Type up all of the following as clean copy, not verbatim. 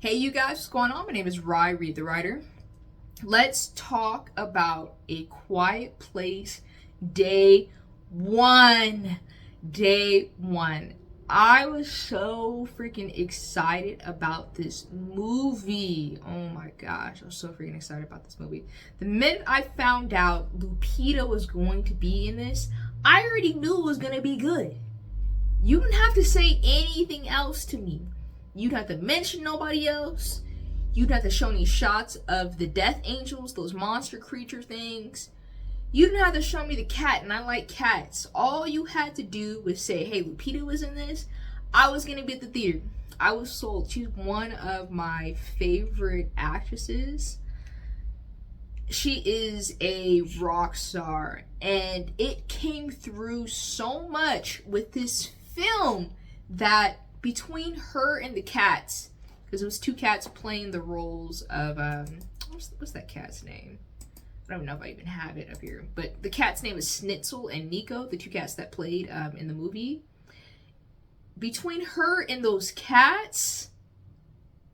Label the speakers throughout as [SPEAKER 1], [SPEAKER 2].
[SPEAKER 1] Hey you guys, what's going on? My name is Rye, Read the Writer. Let's talk about A Quiet Place Day One. Day one. I was so freaking excited about this movie. Oh my gosh, I was so freaking excited about this movie. The minute I found out Lupita was going to be in this, I already knew it was going to be good. You didn't have to say anything else to me. You'd have to mention nobody else. You'd have to show me shots of the death angels, those monster creature things. You didn't have to show me the cat, and I like cats. All you had to do was say, hey, Lupita was in this. I was going to be at the theater. I was sold. She's one of my favorite actresses. She is a rock star, and it came through so much with this film that between her and the cats, because it was two cats playing the roles of what's that cat's name? I don't know if I even have it up here, but the cat's name is Schnitzel and Nico, the two cats that played in the movie. Between her and those cats,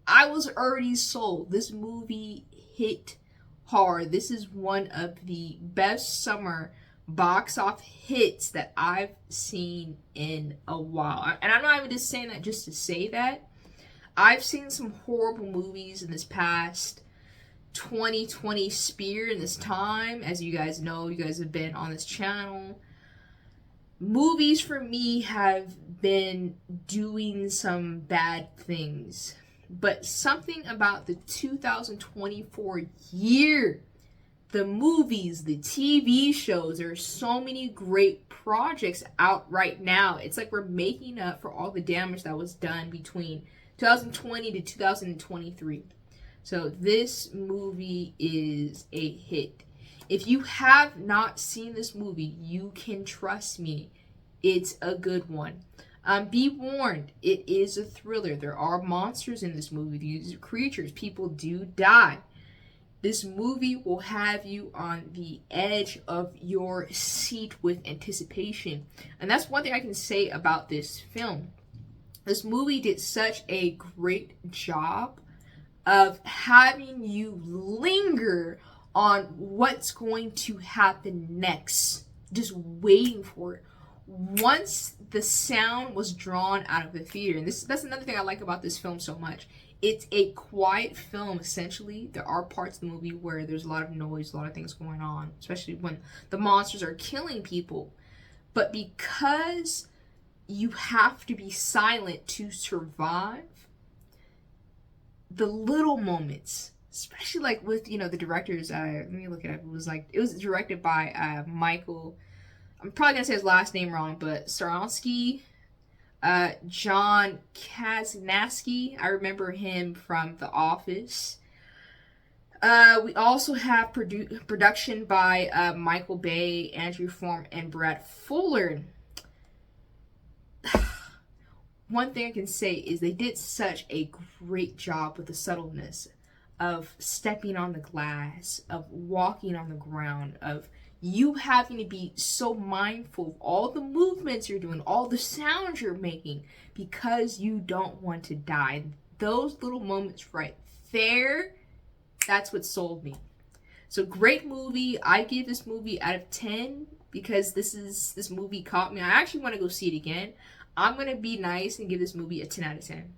[SPEAKER 1] I was already sold. This movie hit hard. This is one of the best summer box office hits that I've seen in a while. And I'm not even just saying that just to say that. I've seen some horrible movies in this past 2020 spear in this time. As you guys know, you guys have been on this channel. Movies for me have been doing some bad things. But something about the 2024 year, the movies, the TV shows, there are so many great projects out right now. It's like we're making up for all the damage that was done between 2020 to 2023. So this movie is a hit. If you have not seen this movie, you can trust me. It's a good one. Be warned, it is a thriller. There are monsters in this movie. These are creatures. People do die. This movie will have you on the edge of your seat with anticipation. And that's one thing I can say about this film. This movie did such a great job of having you linger on what's going to happen next. Just waiting for it. Once the sound was drawn out of the theater, and that's another thing I like about this film so much. It's a quiet film, essentially. There are parts of the movie where there's a lot of noise, a lot of things going on, especially when the monsters are killing people. But because you have to be silent to survive, the little moments, especially like with, the directors, let me look it up. It was directed by Michael, I'm probably going to say his last name wrong, but Saronsky. John Krasinski, I remember him from The Office. We also have production by Michael Bay, Andrew Form, and Brad Fuller. One thing I can say is they did such a great job with the subtleness of stepping on the glass, of walking on the ground, of you having to be so mindful of all the movements you're doing, all the sounds you're making, because you don't want to die. Those little moments right there, that's what sold me. So great movie. I give this movie out of 10 because this movie caught me. I actually want to go see it again. I'm going to be nice and give this movie a 10 out of 10.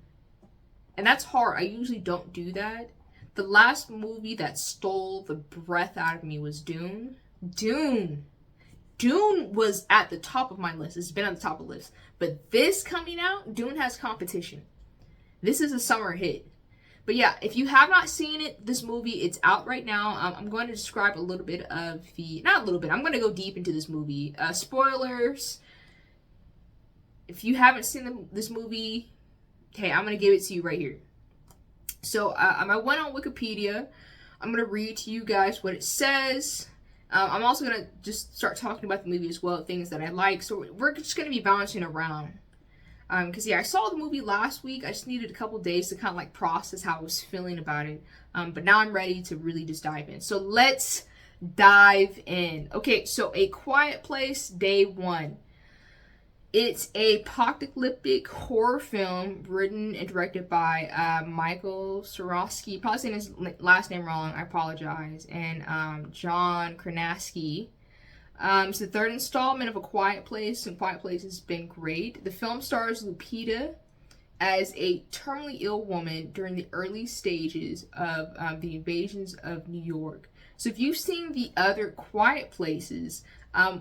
[SPEAKER 1] And that's hard. I usually don't do that. The last movie that stole the breath out of me was Dune. Dune was at the top of my list. It's been on the top of the list. But this coming out, Dune has competition. This is a summer hit. But yeah, if you have not seen it, this movie, it's out right now. I'm going to describe a little bit of not a little bit, I'm going to go deep into this movie. Spoilers. If you haven't seen this movie, hey, I'm going to give it to you right here. So I went on Wikipedia. I'm going to read to you guys what it says. I'm also going to just start talking about the movie as well, things that I like. So we're just going to be bouncing around. Because, I saw the movie last week. I just needed a couple days to kind of like process how I was feeling about it. But now I'm ready to really just dive in. So let's dive in. Okay, so A Quiet Place, Day One. It's a apocalyptic horror film written and directed by Michael Sorosky. Probably saying his last name wrong. I apologize. And John Krasinski. It's the third installment of A Quiet Place, and Quiet Place has been great. The film stars Lupita as a terminally ill woman during the early stages of the invasions of New York. So if you've seen the other Quiet Places,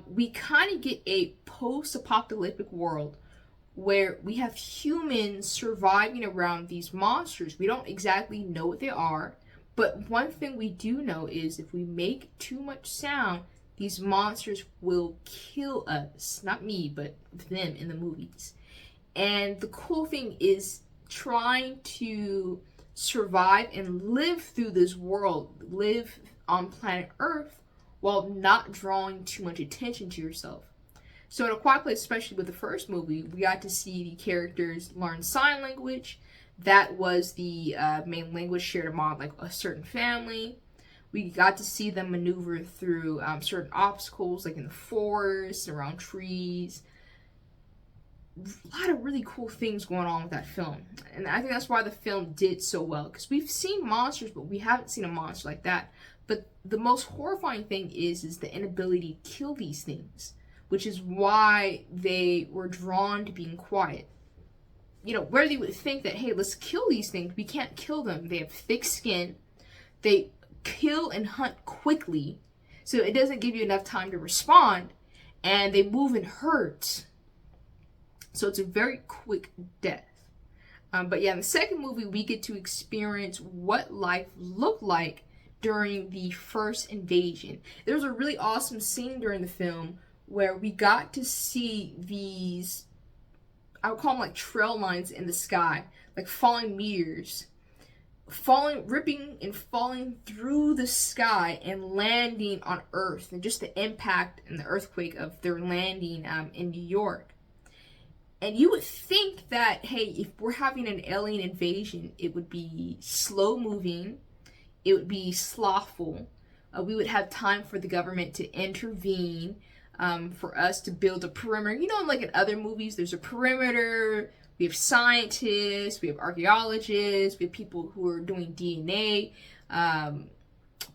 [SPEAKER 1] we kind of get a post-apocalyptic world where we have humans surviving around these monsters. We don't exactly know what they are, but one thing we do know is if we make too much sound, these monsters will kill us. Not me, but them in the movies. And the cool thing is trying to survive and live through this world, live on planet Earth, while not drawing too much attention to yourself. So in A Quiet Place, especially with the first movie, we got to see the characters learn sign language. That was the main language shared among like a certain family. We got to see them maneuver through certain obstacles, like in the forest, around trees. A lot of really cool things going on with that film. And I think that's why the film did so well. Because we've seen monsters, but we haven't seen a monster like that. But the most horrifying thing is the inability to kill these things. Which is why they were drawn to being quiet. You know, where they would think that, hey, let's kill these things. We can't kill them. They have thick skin. They kill and hunt quickly. So it doesn't give you enough time to respond. And they move in herds. So it's a very quick death. But yeah, in the second movie, we get to experience what life looked like during the first invasion. There was a really awesome scene during the film where we got to see these, I would call them like trail lines in the sky, like falling meteors, ripping and falling through the sky and landing on Earth, and just the impact and the earthquake of their landing in New York. And you would think that, hey, if we're having an alien invasion, it would be slow moving, it would be slothful, we would have time for the government to intervene, for us to build a perimeter. You know, like in other movies, there's a perimeter, we have scientists, we have archaeologists, we have people who are doing DNA,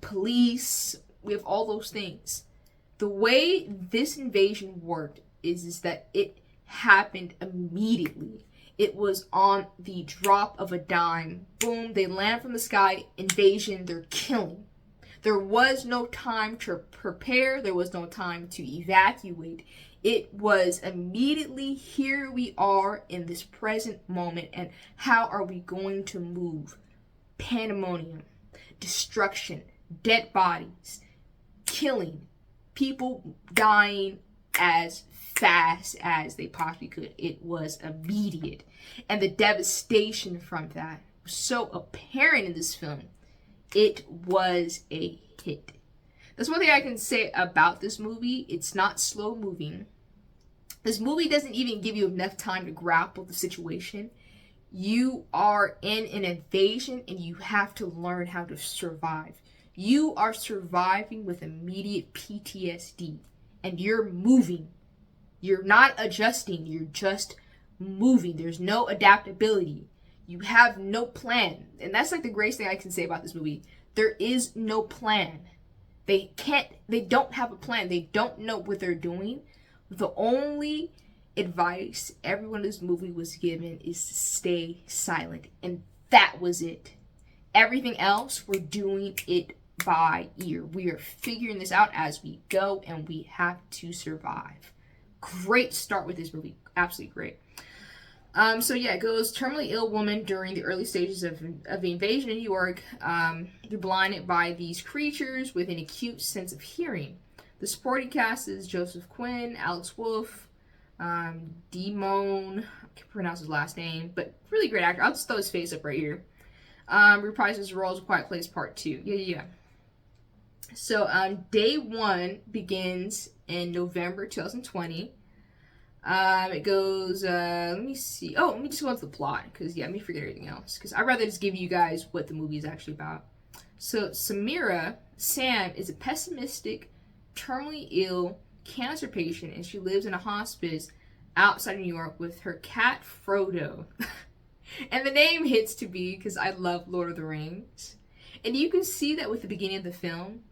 [SPEAKER 1] police, we have all those things. The way this invasion worked is that it happened immediately. It was on the drop of a dime. Boom, they land from the sky, invasion, they're killing. There was no time to prepare. There was no time to evacuate. It was immediately, here we are in this present moment, and how are we going to move? Pandemonium, destruction, dead bodies, killing, people dying as fast as they possibly could. It was immediate. And the devastation from that was so apparent in this film. It was a hit. That's one thing I can say about this movie. It's not slow moving. This movie doesn't even give you enough time to grapple the situation. You are in an invasion and you have to learn how to survive. You are surviving with immediate PTSD and you're moving. You're not adjusting, you're just moving. There's no adaptability. You have no plan. And that's like the greatest thing I can say about this movie. There is no plan. They don't have a plan. They don't know what they're doing. The only advice everyone in this movie was given is to stay silent. And that was it. Everything else, we're doing it by ear. We are figuring this out as we go, and we have to survive. Great start with this movie. Absolutely great. So yeah, it goes terminally ill woman during the early stages of the invasion in New York. They're blinded by these creatures with an acute sense of hearing. The supporting cast is Joseph Quinn, Alex Wolff, Demone, I can't pronounce his last name, but really great actor. I'll just throw his face up right here. Reprises his roles of Quiet Place Part 2. Yeah. So day one begins in November 2020. It goes, let me see. Oh, let me just go into the plot, because, yeah, let me forget everything else. Because I'd rather just give you guys what the movie is actually about. So, Sam is a pessimistic, terminally ill cancer patient, and she lives in a hospice outside of New York with her cat Frodo. And the name hits to be because I love Lord of the Rings. And you can see that with the beginning of the film,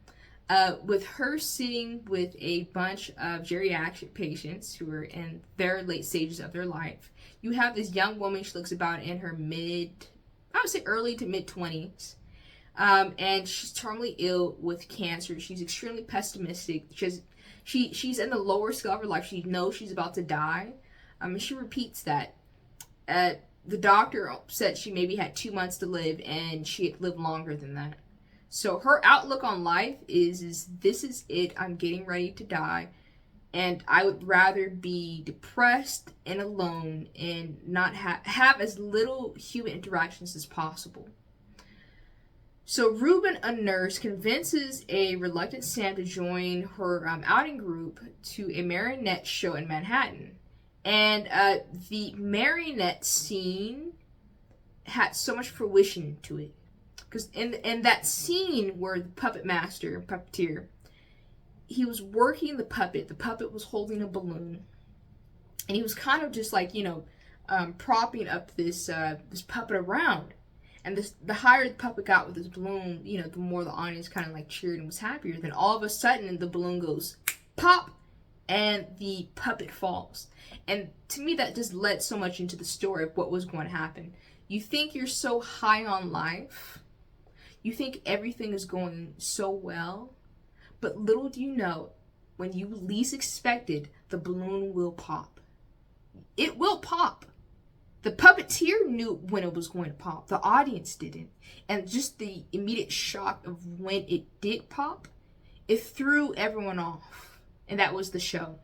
[SPEAKER 1] with her sitting with a bunch of geriatric patients who are in their late stages of their life. You have this young woman, she looks about in her early to mid 20s. And she's terminally ill with cancer. She's extremely pessimistic. She's in the lower scale of her life. She knows she's about to die. And she repeats that. The doctor said she maybe had 2 months to live, and she had lived longer than that. So her outlook on life is this is it. I'm getting ready to die. And I would rather be depressed and alone and not have as little human interactions as possible. So Reuben, a nurse, convinces a reluctant Sam to join her outing group to a marionette show in Manhattan. And the marionette scene had so much fruition to it. Because in that scene where the puppet master, puppeteer, he was working the puppet was holding a balloon. And he was kind of just like, propping up this puppet around. And the higher the puppet got with this balloon, the more the audience kind of like cheered and was happier. Then all of a sudden, the balloon goes pop, and the puppet falls. And to me, that just led so much into the story of what was going to happen. You think you're so high on life. You think everything is going so well. But little do you know, when you least expect it, the balloon will pop. It will pop. The puppeteer knew when it was going to pop. The audience didn't. And just the immediate shock of when it did pop, it threw everyone off. And that was the show.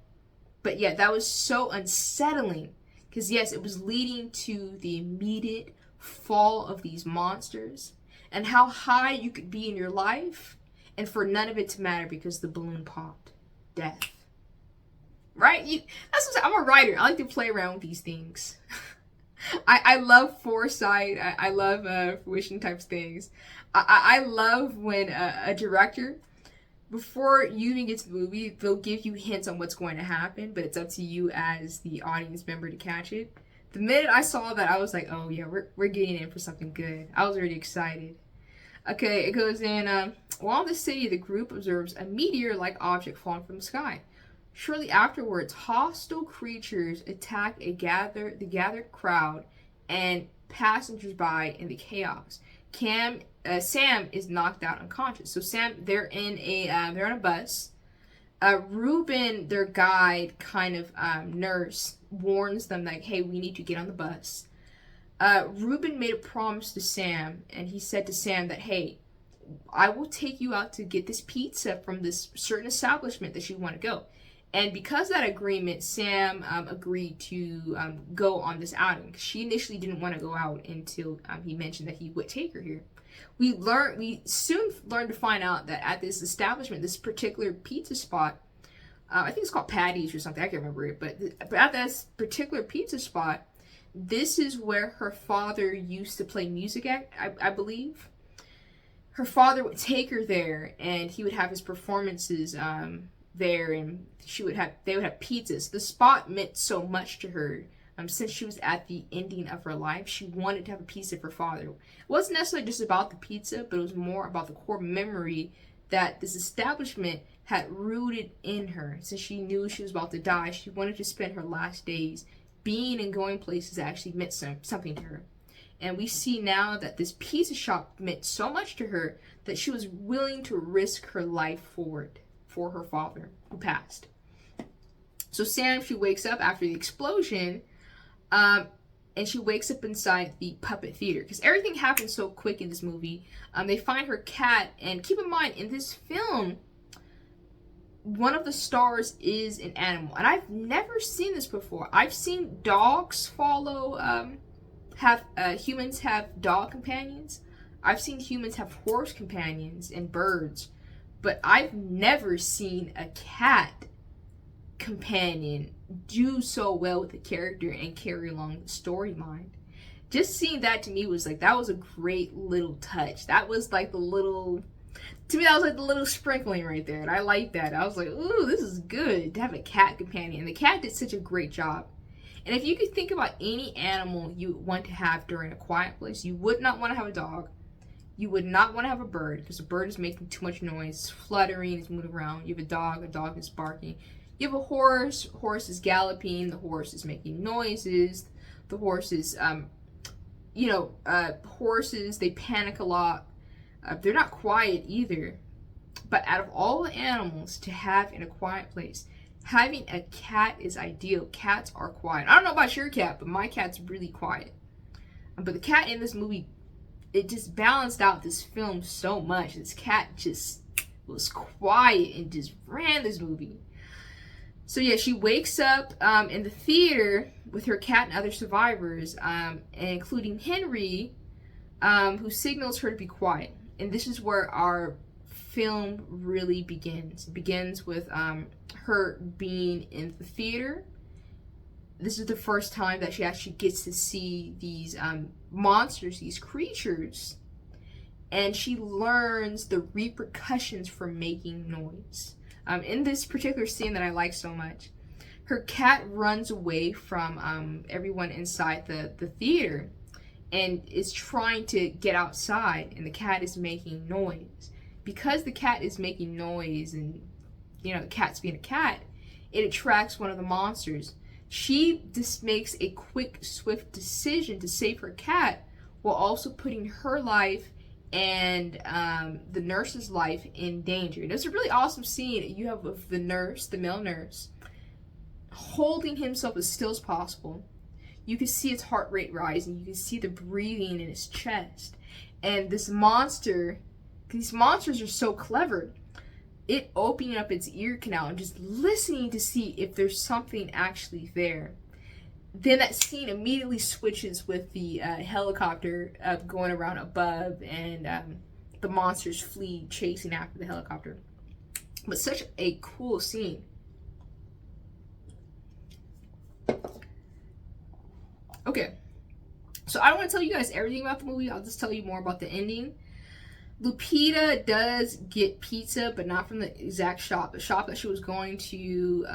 [SPEAKER 1] But yeah, that was so unsettling. Because yes, it was leading to the immediate fall of these monsters. And how high you could be in your life. And for none of it to matter because the balloon popped. Death. Right? That's what I'm a writer. I like to play around with these things. I love foresight. I love fruition types things. I love when a director, before you even get to the movie, they'll give you hints on what's going to happen, but it's up to you as the audience member to catch it. The minute I saw that, I was like, oh yeah, we're getting in for something good. I was already excited. Okay, it goes in, while in the city, the group observes a meteor-like object falling from the sky. Shortly afterwards, hostile creatures attack the gathered crowd and passersby in the chaos. Sam is knocked out unconscious. So they're on a bus. Reuben, their guide, kind of nurse, warns them like, "Hey, we need to get on the bus." Reuben made a promise to Sam, and he said to Sam that, "Hey, I will take you out to get this pizza from this certain establishment that you want to go." And because of that agreement, Sam agreed to go on this outing. She initially didn't want to go out until he mentioned that he would take her here. We soon learned to find out that at this establishment, this particular pizza spot, I think it's called Patty's or something, I can't remember it, but at this particular pizza spot, this is where her father used to play music at, I believe. Her father would take her there, and he would have his performances there, and they would have pizzas. The spot meant so much to her. Since she was at the ending of her life, she wanted to have a pizza for her father. It wasn't necessarily just about the pizza, but it was more about the core memory that this establishment had rooted in her. Since she knew she was about to die, she wanted to spend her last days being and going places that actually meant something to her. And we see now that this pizza shop meant so much to her that she was willing to risk her life for her father, who passed. So Sam, she wakes up after the explosion, and she wakes up inside the puppet theater, because everything happens so quick in this movie. They find her cat, and keep in mind, in this film, one of the stars is an animal, and I've never seen this before. I've seen dogs humans have dog companions. I've seen humans have horse companions and birds, but I've never seen a cat companion do so well with the character and carry along the storyline. Just seeing that to me was like, that was a great little touch. That was like the little, to me, that was like the little sprinkling right there. And I like that. I was like, ooh, this is good to have a cat companion. And the cat did such a great job. And if you could think about any animal you want to have during a quiet place, you would not want to have a dog. You would not want to have a bird because a bird is making too much noise, it's fluttering, it's moving around. You have a dog is barking. You have a horse is galloping, the horse is making noises. The horse is, horses, they panic a lot. They're not quiet either. But out of all the animals to have in a quiet place, having a cat is ideal. Cats are quiet. I don't know about your cat, but my cat's really quiet. But the cat in this movie, it just balanced out this film so much. This cat just was quiet and just ran this movie. So yeah, she wakes up in the theater with her cat and other survivors, including Henry, who signals her to be quiet. And this is where our film really begins. It begins with her being in the theater. This is the first time that she actually gets to see these monsters, these creatures, and she learns the repercussions for making noise. In this particular scene that I like so much, her cat runs away from everyone inside the theater and is trying to get outside, and the cat is making noise. Because the cat is making noise, and the cat's being a cat, it attracts one of the monsters. She just makes a quick, swift decision to save her cat while also putting her life and the nurse's life in danger. And it's a really awesome scene. You have of the nurse, the male nurse, holding himself as still as possible. You can see his heart rate rising. You can see the breathing in his chest. And this monster, these monsters are so clever, it opening up its ear canal and just listening to see if there's something actually there. Then that scene immediately switches with the helicopter going around above, and the monsters flee chasing after the helicopter. But such a cool scene. Okay, so I don't want to tell you guys everything about the movie. I'll just tell you more about the ending. Lupita does get pizza, but not from the exact shop. The shop that she was going to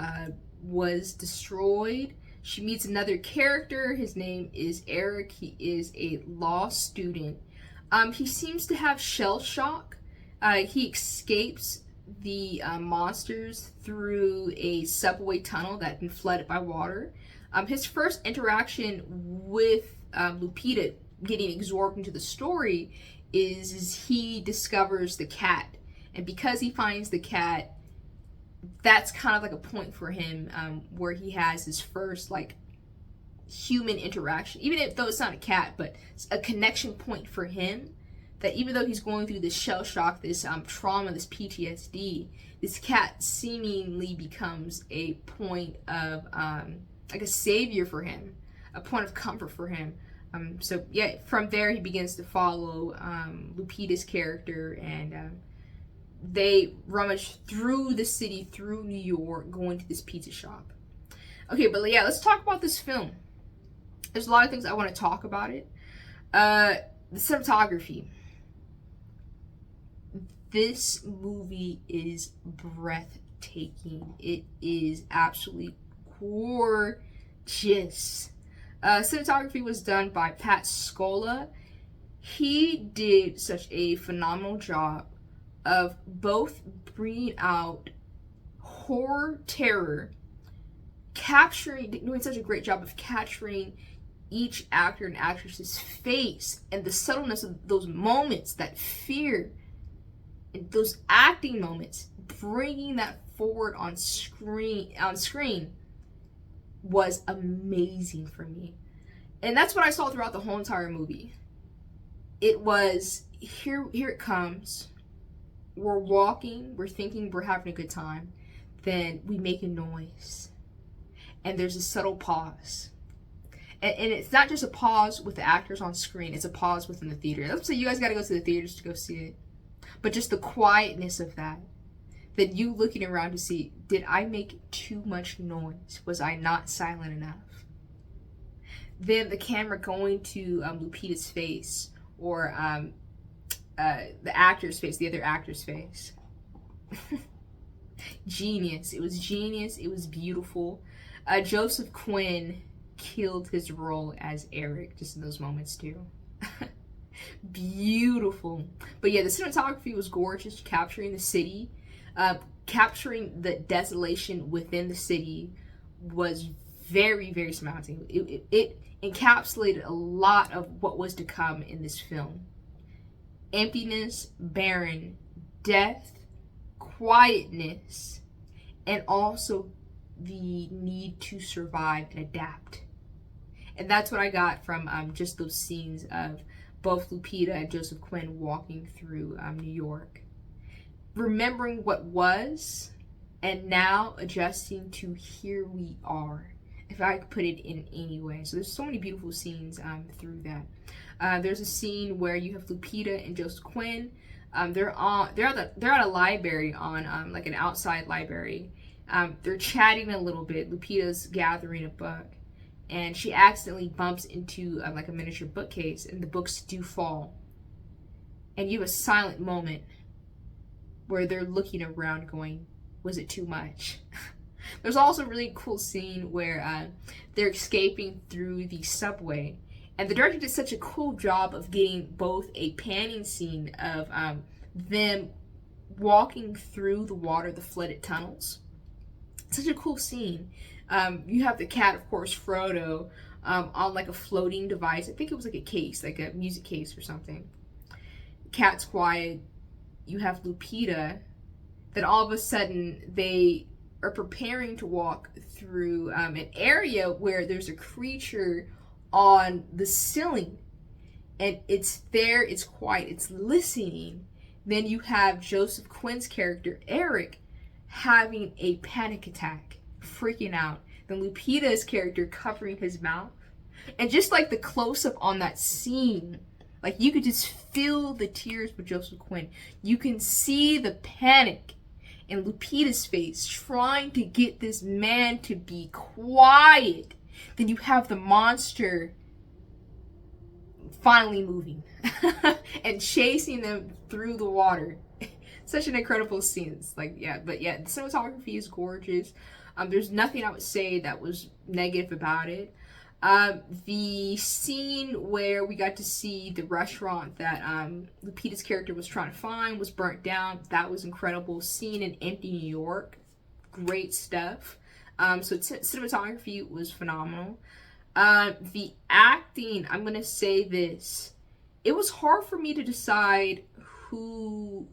[SPEAKER 1] was destroyed. She meets another character. His name is Eric. He is a law student. He seems to have shell shock. He escapes the monsters through a subway tunnel that had been flooded by water. His first interaction with Lupita getting absorbed into the story is he discovers the cat. And because he finds the cat, that's kind of like a point for him where he has his first like human interaction, even though it's not a cat, but it's a connection point for him, that even though he's going through this shell shock, this trauma, this PTSD, this cat seemingly becomes a point of like a savior for him, a point of comfort for him. So yeah, from there he begins to follow Lupita's character, and they rummage through the city, through New York, going to this pizza shop. Okay, but yeah, let's talk about this film. There's a lot of things I want to talk about it. The cinematography. This movie is breathtaking. It is absolutely gorgeous. Cinematography was done by Pat Scola. He did such a phenomenal job of both bringing out horror, terror, doing such a great job of capturing each actor and actress's face and the subtleness of those moments, that fear, and those acting moments, bringing that forward on screen was amazing for me. And that's what I saw throughout the whole entire movie. It was, here it comes. We're walking, we're thinking we're having a good time. Then we make a noise. And there's a subtle pause. And it's not just a pause with the actors on screen, it's a pause within the theater. Let's say you guys gotta go to the theaters to go see it. But just the quietness of that. Then you looking around to see, did I make too much noise? Was I not silent enough? Then the camera going to Lupita's face, or the actor's face, the other actor's face. Genius. It was genius. It was beautiful. Joseph Quinn killed his role as Eric just in those moments too. Beautiful. But yeah, the cinematography was gorgeous, capturing the city, capturing the desolation within the city was very, very surmounting. It encapsulated a lot of what was to come in this film. Emptiness, barren, death, quietness, and also the need to survive and adapt. And that's what I got from just those scenes of both Lupita and Joseph Quinn walking through New York. Remembering what was, and now adjusting to here we are, if I could put it in any way. So there's so many beautiful scenes through that. There's a scene where you have Lupita and Joseph Quinn. They're at a library on like an outside library. They're chatting a little bit. Lupita's gathering a book, and she accidentally bumps into like a miniature bookcase, and the books do fall. And you have a silent moment where they're looking around going, was it too much? There's also a really cool scene where they're escaping through the subway, and the director did such a cool job of getting both a panning scene of them walking through the water, the flooded tunnels. Such a cool scene. You have the cat, of course, Frodo, on like a floating device. I think it was like a case, like a music case or something. Cat's quiet. You have Lupita, that all of a sudden they are preparing to walk through an area where there's a creature on the ceiling, and it's there, it's quiet, it's listening. Then you have Joseph Quinn's character Eric having a panic attack, freaking out. Then Lupita's character covering his mouth, and just like the close-up on that scene, like you could just feel the tears with Joseph Quinn. You can see the panic in Lupita's face, trying to get this man to be quiet. Then you have the monster finally moving and chasing them through the water. Such an incredible scene. It's like, yeah, but yeah, the cinematography is gorgeous. There's nothing I would say that was negative about it. The scene where we got to see the restaurant that Lupita's character was trying to find was burnt down. That was incredible. Scene in empty New York. Great stuff. So cinematography was phenomenal. The acting, I'm going to say this. It was hard for me to decide who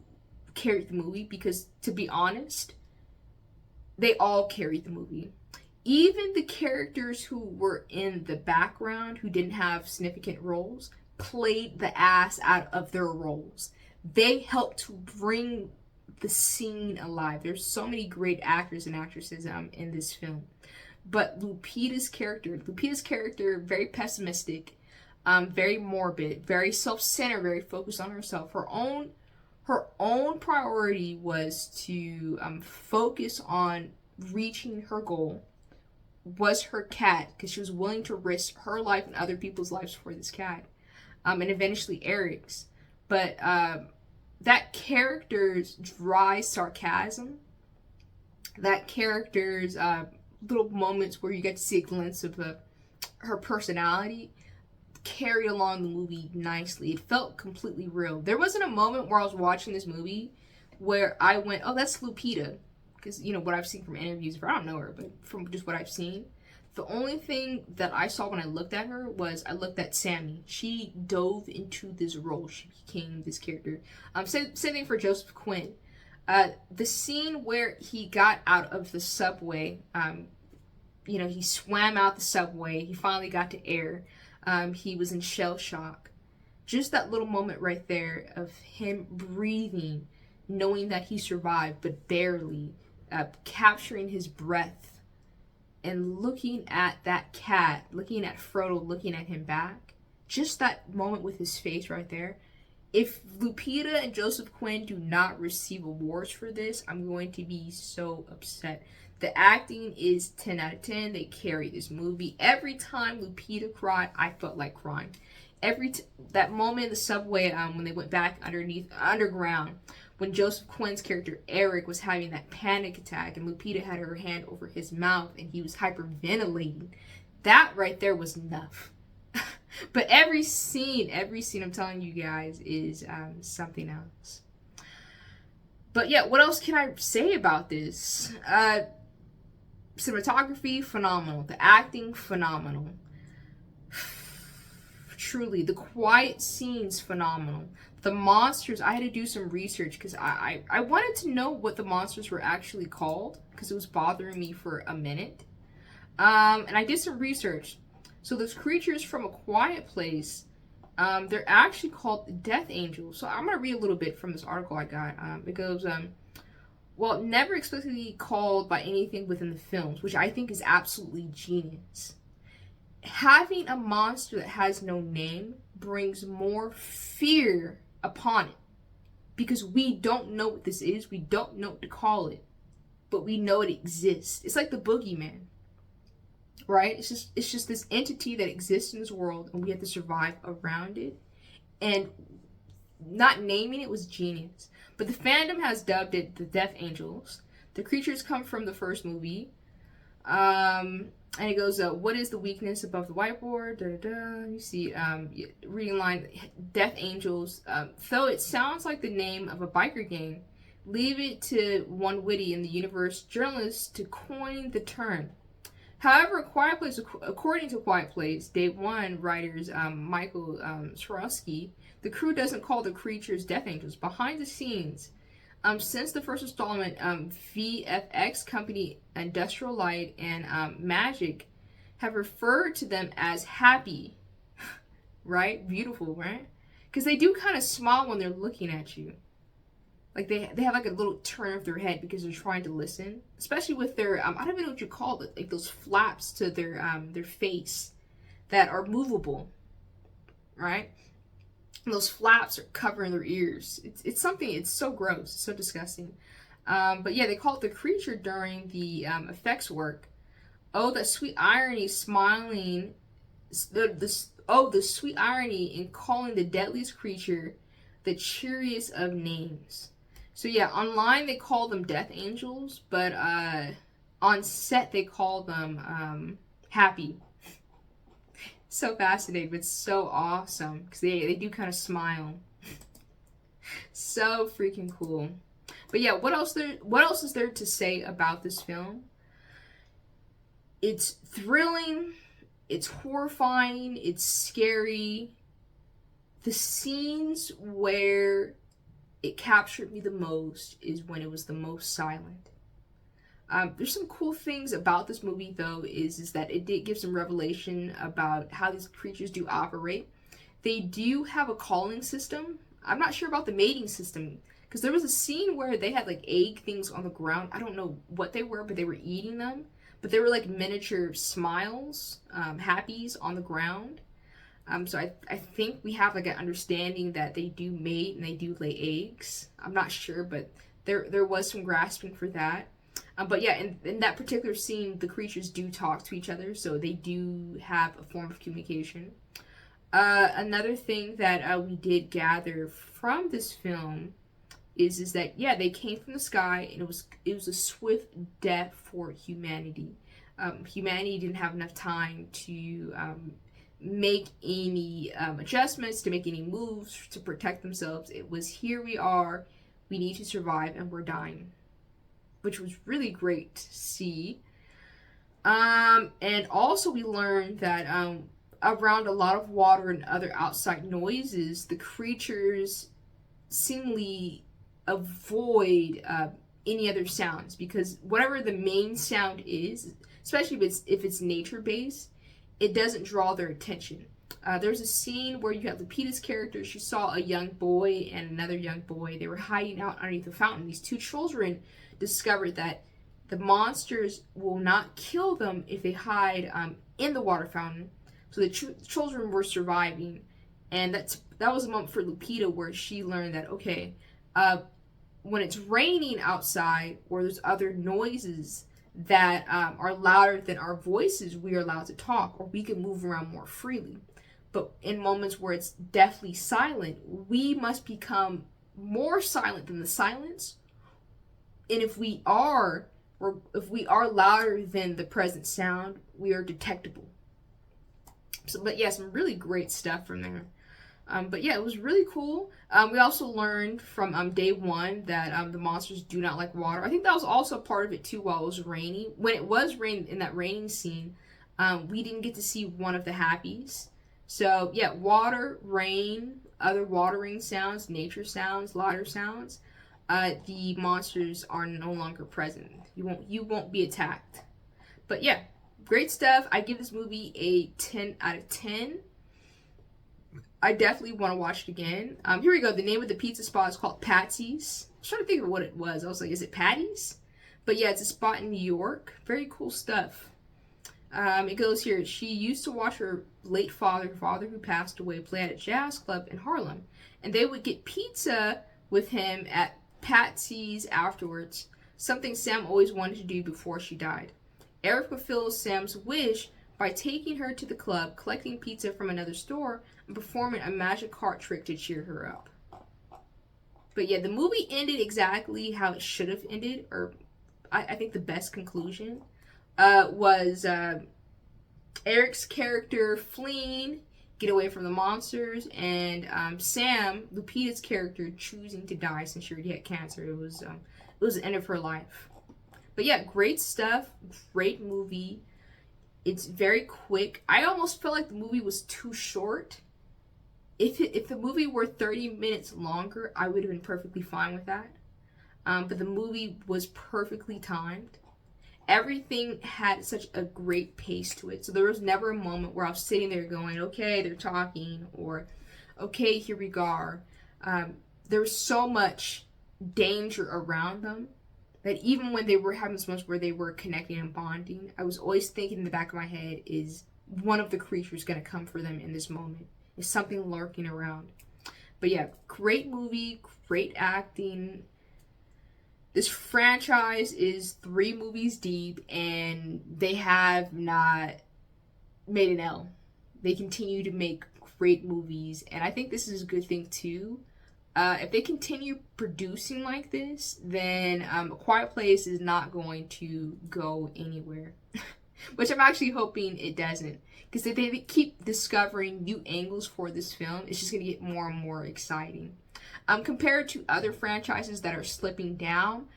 [SPEAKER 1] carried the movie because, to be honest, they all carried the movie. Even the characters who were in the background, who didn't have significant roles, played the ass out of their roles. They helped to bring the scene alive. There's so many great actors and actresses in this film. But Lupita's character, very pessimistic, very morbid, very self-centered, very focused on herself. Her own priority was to focus on reaching her goal, was her cat, because she was willing to risk her life and other people's lives for this cat, and eventually Eric's. But that character's dry sarcasm, that character's little moments where you get to see a glimpse of her personality, carried along the movie nicely. It felt completely real. There wasn't a moment where I was watching this movie where I went, oh, that's Lupita. Because, you know, what I've seen from interviews, I don't know her, but from just what I've seen, the only thing that I saw when I looked at her was I looked at Sammy. She dove into this role. She became this character. Same thing for Joseph Quinn. The scene where he got out of the subway, you know, he swam out the subway. He finally got to air. He was in shell shock. Just that little moment right there of him breathing, knowing that he survived, but barely. Capturing his breath and looking at that cat, looking at Frodo, looking at him back. Just that moment with his face right there. If Lupita and Joseph Quinn do not receive awards for this, I'm going to be so upset. The acting is 10 out of 10. They carry this movie. Every time Lupita cried, I felt like crying. That moment in the subway, when they went back underground, when Joseph Quinn's character Eric was having that panic attack and Lupita had her hand over his mouth and he was hyperventilating, That right there was enough. But every scene I'm telling you guys is something else. But yeah, what else can I say about this? Cinematography, phenomenal. The acting, phenomenal. Truly, the quiet scenes, phenomenal. The monsters, I had to do some research because I wanted to know what the monsters were actually called because it was bothering me for a minute. And I did some research. So those creatures from A Quiet Place, they're actually called death angels. So I'm going to read a little bit from this article I got. It goes, well, never explicitly called by anything within the films, which I think is absolutely genius. Having a monster that has no name brings more fear upon it because we don't know what this is. We don't know what to call it, but we know it exists. It's like the boogeyman, right? It's just this entity that exists in this world, and we have to survive around it. And not naming it was genius. But the fandom has dubbed it the Death Angels. The creatures come from the first movie. And it goes, what is the weakness above the whiteboard? Da, da, da. You see, reading line, Death Angels. Though it sounds like the name of a biker gang, leave it to one witty in the universe journalist to coin the term. However, Quiet Place, according to Quiet Place, Day One writers Michael Swarovski, the crew doesn't call the creatures Death Angels. Behind the scenes, since the first installment, VFX company Industrial Light and Magic have referred to them as happy, right? Beautiful, right? Because they do kind of smile when they're looking at you. Like they have like a little turn of their head because they're trying to listen, especially with their I don't even know what you call it, like those flaps to their face that are movable, right? And those flaps are covering their ears. It's something. It's so gross. It's so disgusting. But yeah, they call it the creature during the effects work. Oh, the sweet irony, smiling. The sweet irony in calling the deadliest creature the cheeriest of names. So yeah, online they call them Death Angels, but on set they call them Happy. So fascinating, but so awesome because they do kind of smile. So freaking cool. But yeah, what else is there to say about this film? It's thrilling, it's horrifying, it's scary. The scenes where it captured me the most is when it was the most silent. There's some cool things about this movie, though, is that it did give some revelation about how these creatures do operate. They do have a calling system. I'm not sure about the mating system, because there was a scene where they had, like, egg things on the ground. I don't know what they were, but they were eating them. But they were, like, miniature smiles, happies on the ground. So I think we have, like, an understanding that they do mate and they do lay eggs. I'm not sure, but there was some grasping for that. But yeah, in that particular scene, the creatures do talk to each other, so they do have a form of communication. Another thing that we did gather from this film is that, yeah, they came from the sky, and it was a swift death for humanity. Humanity didn't have enough time to make any adjustments, to make any moves, to protect themselves. It was, here we are, we need to survive, and we're dying. Which was really great to see. And also we learned that around a lot of water and other outside noises, the creatures seemingly avoid any other sounds, because whatever the main sound is, especially if it's nature-based, it doesn't draw their attention. There's a scene where you have Lupita's character. She saw a young boy and another young boy. They were hiding out underneath the fountain. These two children discovered that the monsters will not kill them if they hide in the water fountain. So the children were surviving, and that was a moment for Lupita where she learned that, okay, when it's raining outside or there's other noises that are louder than our voices, we are allowed to talk, or we can move around more freely. But in moments where it's deathly silent, we must become more silent than the silence. And if we are louder than the present sound, we are detectable. So, but yeah, some really great stuff from there. But yeah, it was really cool. We also learned from day one that the monsters do not like water. I think that was also a part of it too. While it was raining, when it was raining in that raining scene, we didn't get to see one of the happies. So yeah, water, rain, other watering sounds, nature sounds, louder sounds. The monsters are no longer present. You won't be attacked. But yeah, great stuff. I give this movie a 10 out of 10. I definitely want to watch it again. Here we go. The name of the pizza spot is called Patsy's. I was trying to think of what it was. I was like, is it Patty's? But yeah, it's a spot in New York. Very cool stuff. It goes here. She used to watch her late father who passed away, play at a jazz club in Harlem. And they would get pizza with him at Patsy's afterwards. Something Sam always wanted to do before she died. Eric fulfills Sam's wish by taking her to the club, collecting pizza from another store, and performing a magic cart trick to cheer her up. But yeah, the movie ended exactly how it should have ended, or I think the best conclusion was Eric's character fleeing, get away from the monsters, and Sam, Lupita's character, choosing to die since she already had cancer. It was the end of her life. But yeah, great stuff, great movie. It's very quick. I almost felt like the movie was too short. If the movie were 30 minutes longer, I would have been perfectly fine with that. But the movie was perfectly timed. Everything had such a great pace to it. So there was never a moment where I was sitting there going, okay, they're talking, or okay, here we go. There was so much danger around them that even when they were having this moments where they were connecting and bonding, I was always thinking in the back of my head, is one of the creatures going to come for them in this moment? Is something lurking around? But yeah, great movie, great acting. This franchise is 3 movies deep, and they have not made an L. They continue to make great movies, and I think this is a good thing too. If they continue producing like this, then A Quiet Place is not going to go anywhere. Which I'm actually hoping it doesn't. Because if they keep discovering new angles for this film, it's just going to get more and more exciting. Compared to other franchises that are slipping down,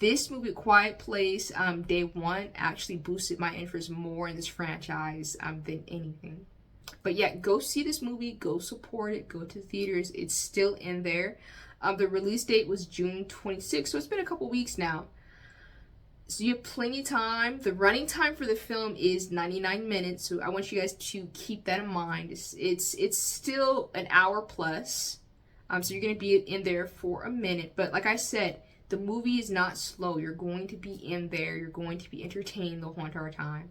[SPEAKER 1] this movie, Quiet Place, day one, actually boosted my interest more in this franchise than anything. But yeah, go see this movie, go support it, go to the theaters. It's still in there. The release date was June 26th, so it's been a couple weeks now. So you have plenty of time. The running time for the film is 99 minutes, so I want you guys to keep that in mind. It's still an hour plus, so you're going to be in there for a minute. But like I said, the movie is not slow. You're going to be in there. You're going to be entertained the whole entire time.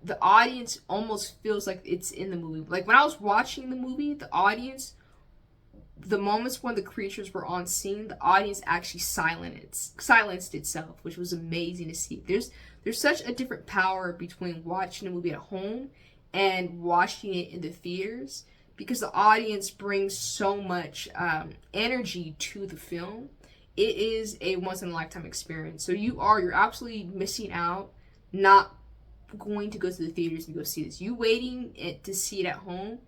[SPEAKER 1] The audience almost feels like it's in the movie. Like when I was watching the movie, the audience, the moments when the creatures were on scene, the audience actually silenced itself, which was amazing to see. There's such a different power between watching a movie at home and watching it in the theaters, because the audience brings so much energy to the film. It is a once in a lifetime experience. So you're absolutely missing out not going to go to the theaters and go see this. You waiting to see it at home,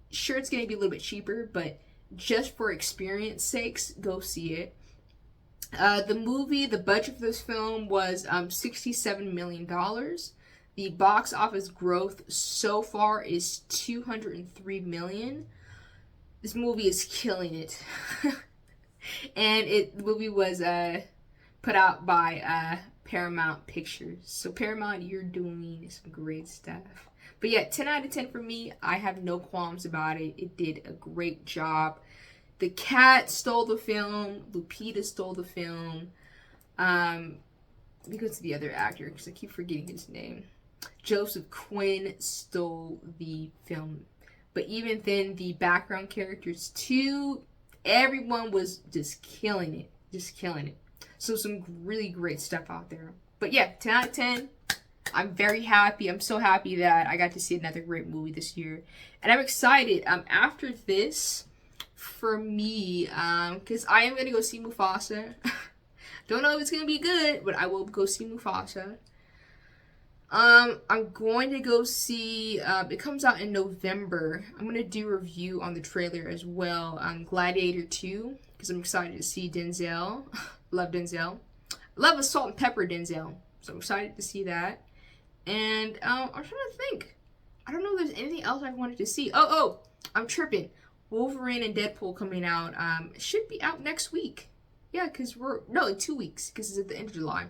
[SPEAKER 1] sure, it's going to be a little bit cheaper, but just for experience sakes, go see it. The budget for this film was $67 million. The box office growth so far is $203 million. This movie is killing it. And the movie was put out by Paramount Pictures. So Paramount, you're doing some great stuff. But yeah, 10 out of 10 for me. I have no qualms about it. It did a great job. The cat stole the film. Lupita stole the film. Let me go to the other actor because I keep forgetting his name. Joseph Quinn stole the film. But even then, the background characters too, everyone was just killing it. Just killing it. So some really great stuff out there. But yeah, 10 out of 10. I'm very happy. I'm so happy that I got to see another great movie this year. And I'm excited. After this, for me, because I am going to go see Mufasa. Don't know if it's going to be good, but I will go see Mufasa. I'm going to go see, it comes out in November. I'm going to do a review on the trailer as well. Gladiator 2, because I'm excited to see Denzel. Love Denzel. Love a salt and pepper Denzel. So I'm excited to see that. And, I'm trying to think. I don't know if there's anything else I wanted to see. Oh, I'm tripping. Wolverine and Deadpool coming out, should be out next week. Yeah, because in 2 weeks, because it's at the end of July.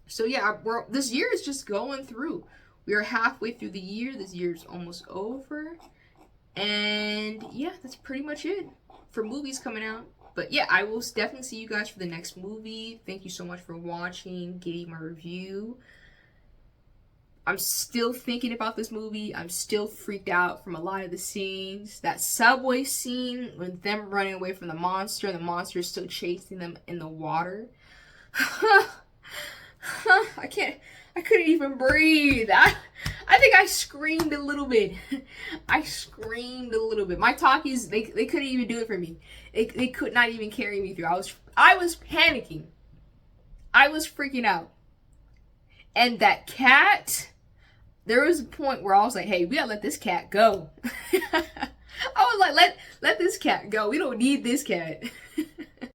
[SPEAKER 1] So yeah, this year is just going through. We are halfway through the year. This year is almost over. And yeah, that's pretty much it for movies coming out. But yeah, I will definitely see you guys for the next movie. Thank you so much for watching, getting my review. I'm still thinking about this movie. I'm still freaked out from a lot of the scenes. That subway scene with them running away from the monster and the monster is still chasing them in the water. I couldn't even breathe. I think I screamed a little bit. I screamed a little bit. My talkies, they couldn't even do it for me. They could not even carry me through. I was panicking. I was freaking out. And that cat, there was a point where I was like, hey, we gotta let this cat go. I was like, let this cat go. We don't need this cat.